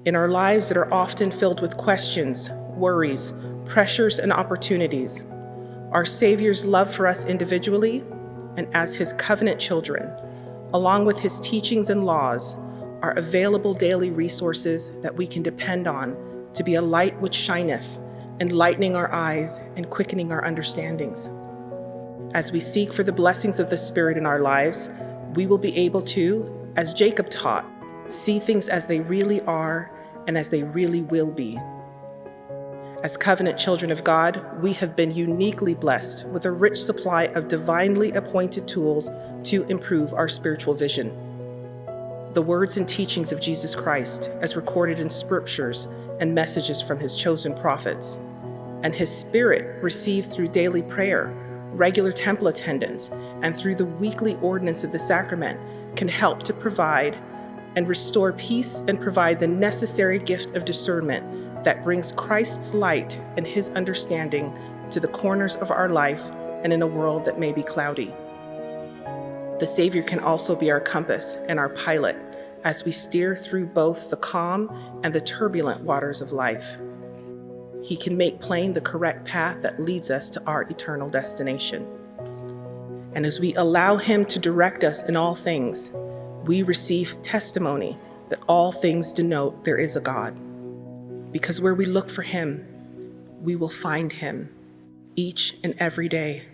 In our lives that are often filled with questions, worries, pressures, and opportunities, our Savior's love for us individually and as His covenant children, along with His teachings and laws, are available daily resources that we can depend on to be a light which shineth, enlightening our eyes and quickening our understandings. As we seek for the blessings of the Spirit in our lives, we will be able to, as Jacob taught, see things as they really are and as they really will be. As covenant children of God, we have been uniquely blessed with a rich supply of divinely appointed tools to improve our spiritual vision. The words and teachings of Jesus Christ, as recorded in scriptures and messages from His chosen prophets, and His Spirit received through daily prayer, regular temple attendance, and through the weekly ordinance of the sacrament, can help to provide and restore peace and provide the necessary gift of discernment that brings Christ's light and His understanding to the corners of our life and in a world that may be cloudy. The Savior can also be our compass and our pilot as we steer through both the calm and the turbulent waters of life. He can make plain the correct path that leads us to our eternal destination. And as we allow Him to direct us in all things, we receive testimony that all things denote there is a God. Because where we look for Him, we will find Him each and every day.